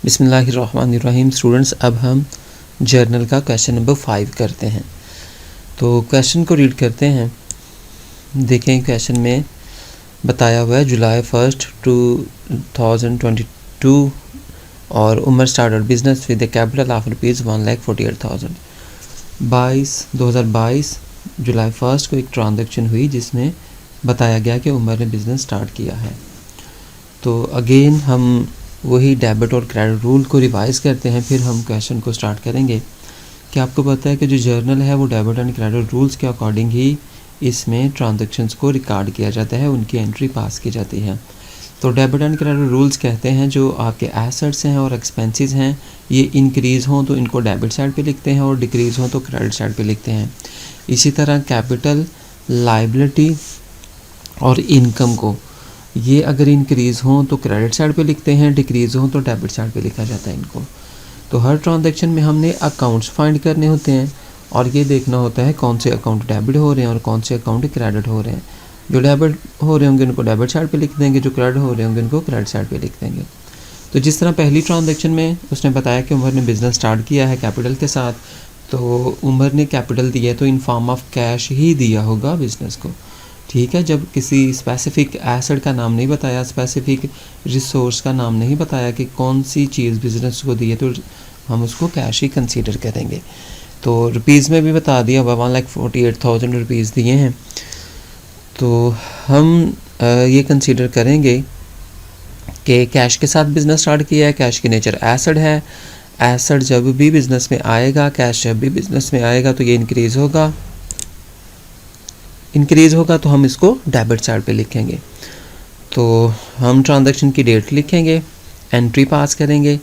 बिस्मिल्लाहिर्रहमानिर्रहीम। स्टूडेंट्स, अब हम जर्नल का क्वेश्चन नंबर 5 करते हैं। तो क्वेश्चन को रीड करते हैं। देखें, क्वेश्चन में बताया हुआ है जुलाई 1 2022 और Umar started business with the capital of ₹1,48,000। 2022 जुलाई 1 को एक ट्रांजैक्शन हुई जिसमें बताया गया कि उमर ने बिज़नेस स्टार्ट किया है। तो अगेन हम वही डेबिट और क्रेडिट रूल को रिवाइज़ करते हैं, फिर हम क्वेश्चन को स्टार्ट करेंगे। कि आपको पता है कि जो जर्नल है वो डेबिट एंड क्रेडिट रूल्स के अकॉर्डिंग ही इसमें ट्रांजैक्शंस को रिकॉर्ड किया जाता है, उनकी एंट्री पास की जाती है। तो डेबिट एंड क्रेडिट रूल्स कहते हैं जो आपके एसेट्स हैं और एक्सपेंसेस हैं ये इंक्रीज़ हों तो इनको डेबिट साइड पे लिखते हैं और डिक्रीज़ हों तो क्रेडिट साइड पे लिखते हैं। इसी तरह कैपिटल, लायबिलिटी और इनकम को ये अगर इंक्रीज़ हों तो क्रेडिट साइड पे लिखते हैं, डिक्रीज़ हों तो डेबिट साइड पे लिखा जाता है इनको। तो हर ट्रांजैक्शन में हमने अकाउंट्स फाइंड करने होते हैं और ये देखना होता है कौन से अकाउंट डेबिट हो रहे हैं और कौन से अकाउंट क्रेडिट हो रहे हैं। जो डेबिट हो रहे होंगे उनको डेबिट साइड पे लिख देंगे, जो क्रेडिट हो रहे होंगे उनको क्रेडिट साइड पे लिख देंगे। तो जिस तरह पहली ट्रांजैक्शन में उसने बताया कि उमर ने बिज़नेस स्टार्ट किया है कैपिटल के साथ, तो उमर ने कैपिटल दिया तो इन फॉर्म ऑफ कैश ही दिया होगा बिज़नेस को। ठीक है, जब किसी स्पेसिफिक एसेट का नाम नहीं बताया, स्पेसिफिक रिसोर्स का नाम नहीं बताया कि कौन सी चीज़ बिज़नेस को दी है, तो हम उसको कैश ही कंसीडर करेंगे। तो रुपीज़ में भी बता दिया, 1,48,000 रुपीज़ दिए हैं। तो हम ये कंसीडर करेंगे कि कैश के साथ बिज़नेस स्टार्ट किया है, कैश की नेचर एसेट है। एसेट जब भी बिज़नेस में आएगा, कैश जब भी बिज़नेस में आएगा तो ये इंक्रीज़ होगा तो हम इसको डेबिट साइड पे लिखेंगे। तो हम ट्रांजैक्शन की डेट लिखेंगे, एंट्री पास करेंगे।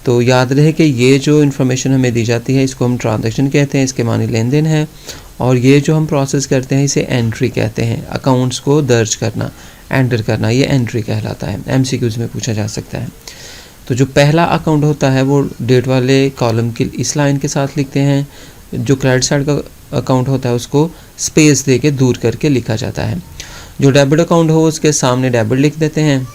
तो याद रहे कि ये जो इन्फॉर्मेशन हमें दी जाती है इसको हम ट्रांजैक्शन कहते हैं, इसके मानी लेन देन है, और ये जो हम प्रोसेस करते हैं इसे एंट्री कहते हैं। अकाउंट्स को दर्ज करना, एंटर करना, ये एंट्री कहलाता है। एमसीक्यूज़ में पूछा जा सकता है। तो जो पहला अकाउंट होता है वो डेट वाले कॉलम की इस लाइन के साथ लिखते हैं। जो क्रेडिट साइड का अकाउंट होता है उसको स्पेस दे के दूर करके लिखा जाता है। जो डेबिट अकाउंट हो उसके सामने डेबिट लिख देते हैं,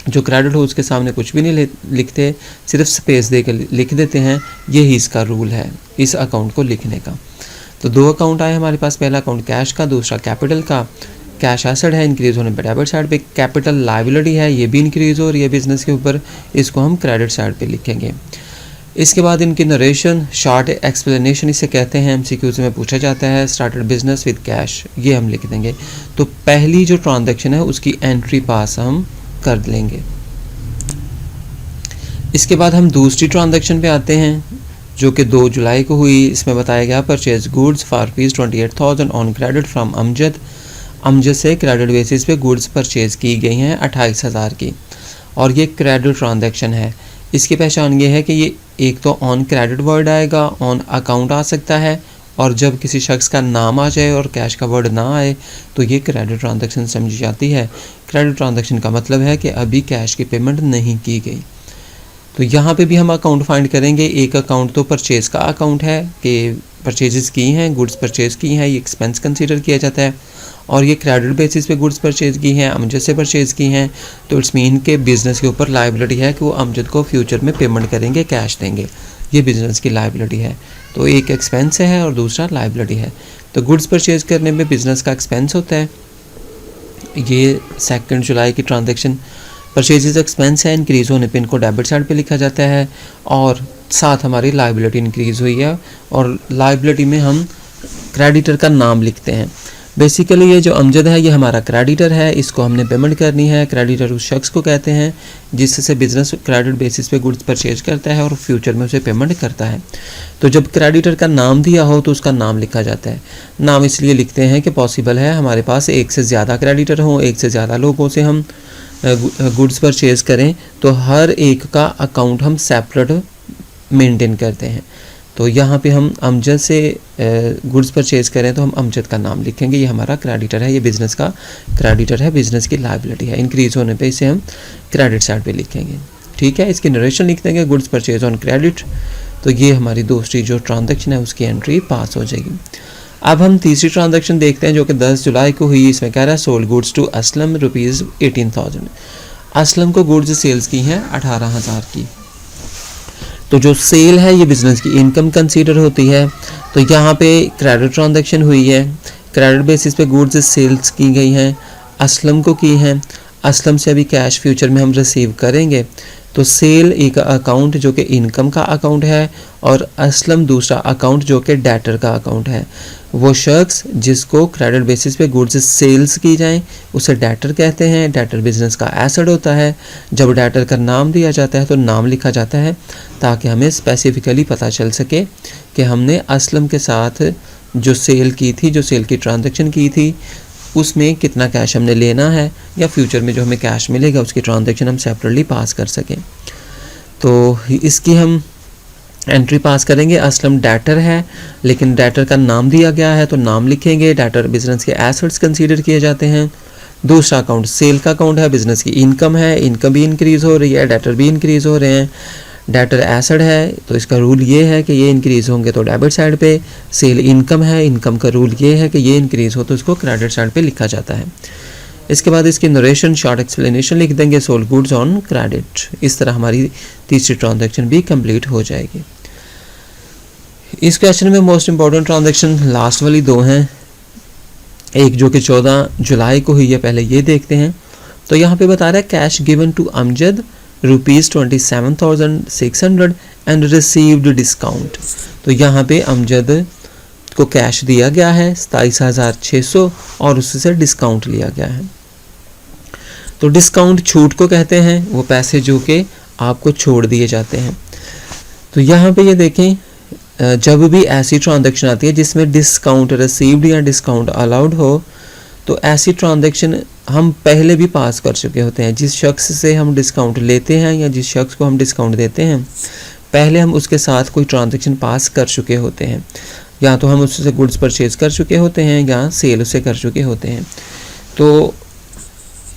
जो क्रेडिट हो उसके सामने कुछ भी नहीं लिखते, सिर्फ स्पेस दे के लिख देते हैं। यही इसका रूल है इस अकाउंट को लिखने का। तो दो अकाउंट आए हमारे पास, पहला अकाउंट कैश का, दूसरा कैपिटल का। कैश एसेट है, इंक्रीज़ होने पर डेबिट साइड पे। कैपिटल लायबिलिटी है, ये भी इंक्रीज़ हो रही है बिज़नेस के ऊपर, इसको हम क्रेडिट साइड पे लिखेंगे। इसके बाद इनकी नरेशन, शॉर्ट एक्सप्लेनेशन इसे कहते हैं, एमसीक्यूज़ में पूछा जाता है। स्टार्टेड बिजनेस विद कैश, ये हम लिख देंगे। तो पहली जो ट्रांजैक्शन है उसकी एंट्री पास हम कर लेंगे। इसके बाद हम दूसरी ट्रांजैक्शन पे आते हैं जो कि 2 जुलाई को हुई। इसमें बताया गया purchase goods for ₹28,000 on credit from Amjad. Amjad से क्रेडिट बेसिस पे गुड्स परचेज की गई हैं 28,000 की, और ये क्रेडिट ट्रांजैक्शन है। इसकी पहचान ये है कि ये एक तो ऑन क्रेडिट वर्ड आएगा, ऑन अकाउंट आ सकता है, और जब किसी शख्स का नाम आ जाए और कैश का वर्ड ना आए तो ये क्रेडिट ट्रांजैक्शन समझी जाती है। क्रेडिट ट्रांजैक्शन का मतलब है कि अभी कैश की पेमेंट नहीं की गई। तो यहाँ पे भी हम अकाउंट फाइंड करेंगे। एक अकाउंट तो परचेज़ का अकाउंट है कि परचेजेस की हैं, गुड्स परचेज़ की हैं, ये एक्सपेंस कंसीडर किया जाता है। और ये क्रेडिट बेसिस पे गुड्स परचेज़ की हैं, अमजद से परचेज़ की हैं, तो इट्स मीन के बिज़नेस के ऊपर लायबिलिटी है कि वो अमजद को फ्यूचर में पेमेंट करेंगे, कैश देंगे। ये बिज़नेस की लायबिलिटी है। तो एक एक्सपेंस है और दूसरा लायबिलिटी है। तो गुड्स परचेज़ करने में बिज़नेस का एक्सपेंस होता है। ये 2 जुलाई की ट्रांजैक्शन परचेजेस एक्सपेंस है, इंक्रीज़ होने पे इनको डेबिट साइड पे लिखा जाता है, और साथ हमारी लायबिलिटी इंक्रीज़ हुई है, और लायबिलिटी में हम क्रेडिटर का नाम लिखते हैं। बेसिकली ये जो अमजद है ये हमारा क्रेडिटर है, इसको हमने पेमेंट करनी है। क्रेडिटर उस शख्स को कहते हैं जिससे बिज़नेस क्रेडिट बेसिस पे गुड्स परचेज करता है और फ्यूचर में उसे पेमेंट करता है। तो जब क्रेडिटर का नाम दिया हो तो उसका नाम लिखा जाता है। नाम इसलिए लिखते हैं कि पॉसिबल है हमारे पास एक से ज़्यादा क्रेडिटर हों, एक से ज़्यादा लोगों से हम गुड्स परचेज़ करें, तो हर एक का अकाउंट हम सेपरेट मेंटेन करते हैं। तो यहाँ पे हम अमजद से गुड्स परचेज़ करें तो हम अमजद का नाम लिखेंगे, ये हमारा क्रेडिटर है, ये बिज़नेस का क्रेडिटर है, बिज़नेस की लायबिलिटी है। इंक्रीज़ होने पे इसे हम क्रेडिट साइड पे लिखेंगे। ठीक है, इसकी नरेशन लिख देंगे, गुड्स परचेज ऑन क्रेडिट। तो ये हमारी दूसरी जो ट्रांजैक्शन है उसकी एंट्री पास हो जाएगी। अब हम तीसरी ट्रांजैक्शन देखते हैं जो कि 10 जुलाई को हुई। इसमें कह रहा है sold goods to Aslam ₹18,000। Aslam को गुड्स सेल्स की हैं 18,000 की। तो जो सेल है ये बिजनेस की इनकम कंसीडर होती है। तो यहाँ पे क्रेडिट ट्रांजैक्शन हुई है, क्रेडिट बेसिस पे गुड्स सेल्स की गई हैं, असलम को की हैं, असलम से अभी कैश फ्यूचर में हम रिसीव करेंगे। तो सेल एक अकाउंट जो कि इनकम का अकाउंट है और असलम दूसरा अकाउंट जो कि डेटर का अकाउंट है। वो शख्स जिसको क्रेडिट बेसिस पे गुड्स सेल्स की जाए उसे डेटर कहते हैं। डेटर बिजनेस का एसेट होता है। जब डेटर का नाम दिया जाता है तो नाम लिखा जाता है ताकि हमें स्पेसिफिकली पता चल सके कि हमने असलम के साथ जो सेल की थी, जो सेल की ट्रांजैक्शन की थी, उसमें कितना कैश हमने लेना है या फ्यूचर में जो हमें कैश मिलेगा उसकी ट्रांजैक्शन हम सेपरेटली पास कर सकें। तो इसकी हम एंट्री पास करेंगे। असलम डेटर है लेकिन डेटर का नाम दिया गया है तो नाम लिखेंगे। डेटर बिजनेस के एसेट्स कंसीडर किए जाते हैं। दूसरा अकाउंट सेल का अकाउंट है, बिजनेस की इनकम है, इनकम भी इंक्रीज़ हो रही है, डेटर भी इंक्रीज़ हो रहे हैं। डेटर एसेट है तो इसका रूल ये है कि ये इंक्रीज़ होंगे तो डेबिट साइड पे, सेल इनकम है, इनकम का रूल ये है कि ये इंक्रीज़ हो तो इसको क्रेडिट साइड पे लिखा जाता है। इसके बाद इसकी नरेशन शॉर्ट एक्सप्लेनेशन लिख देंगे, सोल्ड गुड्स ऑन क्रेडिट। इस तरह हमारी तीसरी ट्रांजैक्शन भी कंप्लीट हो जाएगी। इस क्वेश्चन में मोस्ट इंपॉर्टेंट ट्रांजैक्शन लास्ट वाली दो हैं, एक जो कि 14 जुलाई को हुई है, पहले ये देखते हैं। तो यहाँ पे बता रहा है cash given to Amjad ₹27,600 and received discount. तो यहाँ पे अमजद को कैश दिया गया है 27,600 और उससे डिस्काउंट लिया गया है। तो डिस्काउंट छूट को कहते हैं, वो पैसे जो कि आपको छोड़ दिए जाते हैं। तो यहाँ पे ये देखें, जब भी ऐसी ट्रांजैक्शन आती है जिसमें डिस्काउंट रिसीव्ड या डिस्काउंट अलाउड हो तो ऐसी ट्रांजैक्शन हम पहले भी पास कर चुके होते हैं। जिस शख्स से हम डिस्काउंट लेते हैं या जिस शख्स को हम डिस्काउंट देते हैं पहले हम उसके साथ कोई ट्रांजैक्शन पास कर चुके होते हैं, या तो हम उससे गुड्स परचेज कर चुके होते हैं या सेल उसे कर चुके होते हैं। तो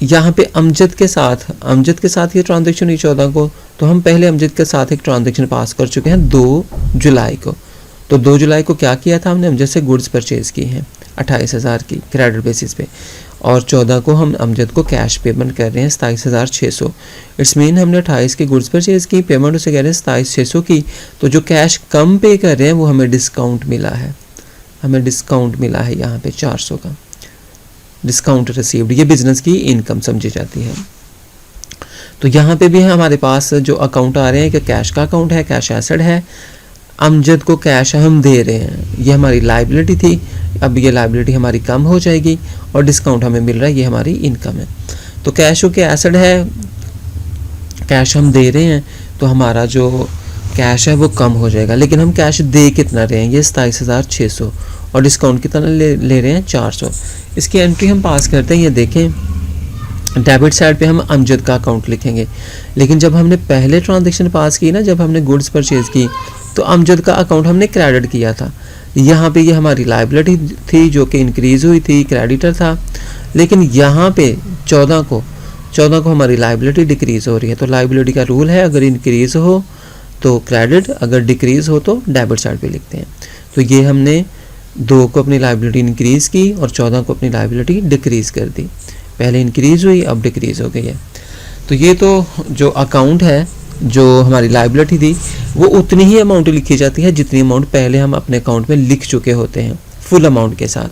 यहाँ पे अमजद के साथ ये ट्रांजैक्शन हुई 14 को, तो हम पहले अमजद के साथ एक ट्रांजैक्शन पास कर चुके हैं 2 जुलाई को। तो 2 जुलाई को क्या किया था हमने, अमजद से गुड्स परचेज की हैं 28,000 की क्रेडिट बेसिस पे, और 14 को हम अमजद को कैश पेमेंट कर रहे हैं 27,600। इट्स मीन हमने 28 की गुड्स परचेज की, पेमेंट उसे कह रहे हैं 27,600 की। तो जो कैश कम पे कर रहे हैं वो हमें डिस्काउंट मिला है, यहाँ पे 400 का डिस्काउंट रिसीव्ड। ये बिजनेस की इनकम समझी जाती है। तो यहाँ पे भी हमारे पास जो अकाउंट आ रहे हैं कि कैश का अकाउंट है, कैश एसेट है, अमजद को कैश हम दे रहे हैं, ये हमारी लाइबिलिटी थी, अब ये लाइबिलिटी हमारी कम हो जाएगी और डिस्काउंट हमें मिल रहा है, ये हमारी इनकम है। तो कैश के एसेट है, कैश हम दे रहे हैं तो हमारा जो कैश है वो कम हो जाएगा, लेकिन हम कैश दे कितना रहे हैं, ये 27,600 और डिस्काउंट कितना ले रहे हैं 400। इसकी एंट्री हम पास करते हैं, ये देखें डेबिट साइड पे हम अमजद का अकाउंट लिखेंगे, लेकिन जब हमने पहले ट्रांजैक्शन पास की ना, जब हमने गुड्स परचेज की तो अमजद का अकाउंट हमने क्रेडिट किया था। यहाँ पे ये हमारी लाइबिलिटी थी जो कि इंक्रीज़ हुई थी, क्रेडिटर था, लेकिन यहाँ पे 14 को हमारी लाइबिलिटी डिक्रीज़ हो रही है। तो लाइबिलिटी का रूल है, अगर इंक्रीज़ हो तो क्रेडिट, अगर डिक्रीज़ हो तो डेबिट साइड पे लिखते हैं। तो ये हमने 2 को अपनी लाइबिलिटी इंक्रीज़ की और 14 को अपनी लाइबिलिटी डिक्रीज़ कर दी। पहले इंक्रीज़ हुई, अब डिक्रीज़ हो गई है। तो ये तो जो अकाउंट है, जो हमारी लाइबिलिटी थी, वो उतनी ही अमाउंट लिखी जाती है जितनी अमाउंट पहले हम अपने अकाउंट में लिख चुके होते हैं, फुल अमाउंट के साथ।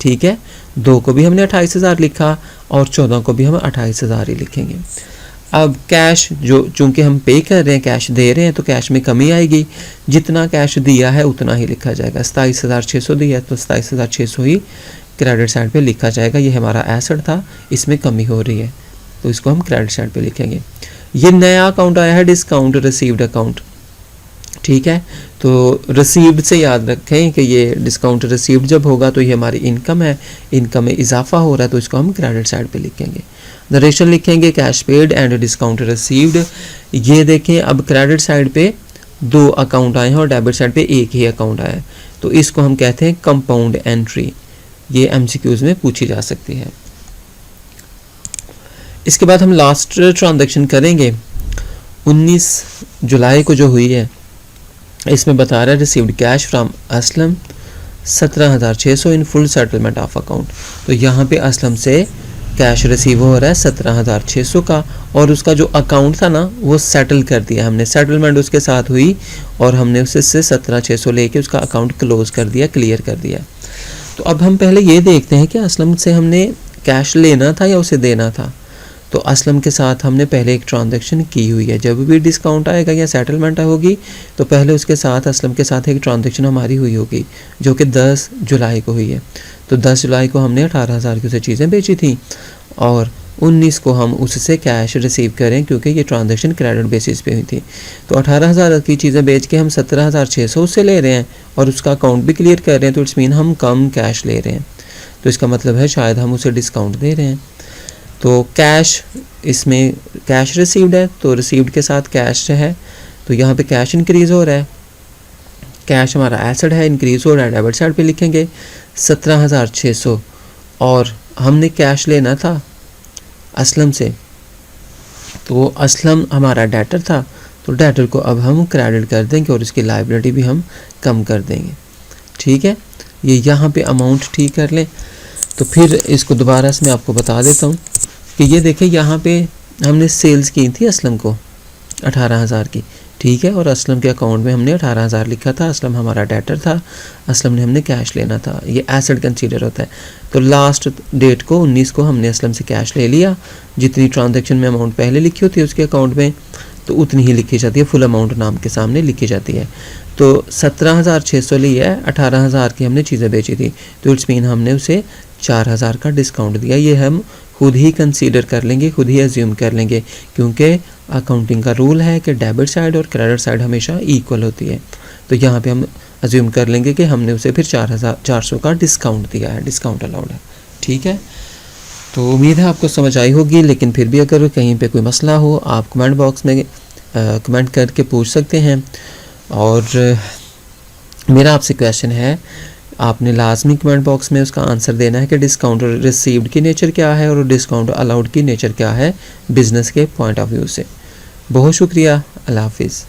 ठीक है, 2 को भी हमने 28,000 लिखा और 14 को भी हम 28,000 ही लिखेंगे। अब कैश जो चूँकि हम पे कर रहे हैं, कैश दे रहे हैं, तो कैश में कमी आएगी, जितना कैश दिया है उतना ही लिखा जाएगा। 27,600 दिया तो 27,600 ही क्रेडिट साइड पे लिखा जाएगा। ये हमारा एसेट था, इसमें कमी हो रही है तो इसको हम क्रेडिट साइड पे लिखेंगे। ये नया अकाउंट आया है, डिस्काउंट रिसीव्ड अकाउंट। ठीक है, तो रिसीव्ड से याद रखें कि ये डिस्काउंट रिसीव्ड जब होगा तो ये हमारी इनकम है, इनकम में इजाफा हो रहा है तो इसको हम क्रेडिट साइड पे लिखेंगे। नरेशन लिखेंगे cash paid and discount received. ये देखें, अब क्रेडिट साइड पे 2 अकाउंट आए हैं और डेबिट साइड पे एक ही अकाउंट आया है, तो इसको हम कहते हैं कंपाउंड एंट्री। ये MCQs में पूछी जा सकती है। इसके बाद हम लास्ट ट्रांजैक्शन करेंगे 19 जुलाई को जो हुई है, इसमें बता रहा है received cash from Aslam 17,600 in full settlement of account. तो यहाँ पे असलम से कैश रिसीव हो रहा है 17,600 का, और उसका जो अकाउंट था ना वो सेटल कर दिया हमने, सेटलमेंट उसके साथ हुई और हमने उससे 17,600 लेके उसका अकाउंट क्लोज कर दिया, क्लियर कर दिया। तो अब हम पहले ये देखते हैं कि असलम से हमने कैश लेना था या उसे देना था। तो असलम के साथ हमने पहले एक ट्रांजैक्शन की हुई है, जब भी डिस्काउंट आएगा या सेटलमेंट होगी तो पहले उसके साथ असलम के साथ एक ट्रांजैक्शन हमारी हुई होगी जो कि 10 जुलाई को हुई है। तो 10 जुलाई को हमने 18,000 की उसे चीज़ें बेची थी और 19 को हम उससे कैश रिसीव करें क्योंकि ये ट्रांजैक्शन क्रेडिट बेसिस पे हुई थी। तो 18,000 की चीज़ें बेच के हम 17,600 उससे ले रहे हैं और उसका अकाउंट भी क्लियर कर रहे हैं, तो इट्स मीन हम कम कैश ले रहे हैं। तो इसका मतलब है शायद हम उसे डिस्काउंट दे रहे हैं। तो कैश, इसमें कैश रिसीव्ड है तो रिसीव्ड के साथ कैश है, तो यहाँ पे कैश इंक्रीज़ हो रहा है, कैश हमारा एसेट है, इंक्रीज़ हो रहा है, डेबिट साइड पे लिखेंगे 17,600 और हमने कैश लेना था असलम से, तो असलम हमारा डेटर था, तो डेटर को अब हम क्रेडिट कर देंगे और इसकी लायबिलिटी भी हम कम कर देंगे। ठीक है, ये यहाँ पे अमाउंट ठीक कर लें। तो फिर इसको दोबारा से मैं आपको बता देता हूँ कि ये देखें यहाँ पे हमने सेल्स की थी असलम को 18,000 की, ठीक है, और असलम के अकाउंट में हमने 18,000 लिखा था, असलम हमारा डेटर था, असलम ने हमने कैश लेना था, ये एसेट कंसीडर होता है। तो लास्ट डेट को 19 को हमने असलम से कैश ले लिया, जितनी ट्रांजैक्शन में अमाउंट पहले लिखी होती है उसके अकाउंट में तो उतनी ही लिखी जाती है, फुल अमाउंट नाम के सामने लिखी जाती है। तो 17,600 ली है, 18,000 की हमने चीज़ें बेची थी, तो इट्स मीन हमने उसे 4,000 का डिस्काउंट दिया। ये हम खुद ही कंसीडर कर लेंगे, खुद ही एज्यूम कर लेंगे, क्योंकि अकाउंटिंग का रूल है कि डेबिट साइड और क्रेडिट साइड हमेशा इक्वल होती है। तो यहाँ पे हम एज्यूम कर लेंगे कि हमने उसे फिर 4,400 का डिस्काउंट दिया है, डिस्काउंट अलाउड है। ठीक है, तो उम्मीद है आपको समझ आई होगी, लेकिन फिर भी अगर कहीं पे कोई मसला हो आप कमेंट बॉक्स में कमेंट करके पूछ सकते हैं। और मेरा आपसे क्वेश्चन है, आपने लाजमी कमेंट बॉक्स में उसका आंसर देना है कि डिस्काउंट रिसीव्ड की नेचर क्या है और डिस्काउंट अलाउड की नेचर क्या है बिज़नेस के पॉइंट ऑफ व्यू से। बहुत शुक्रिया, अल्लाह हाफिज़।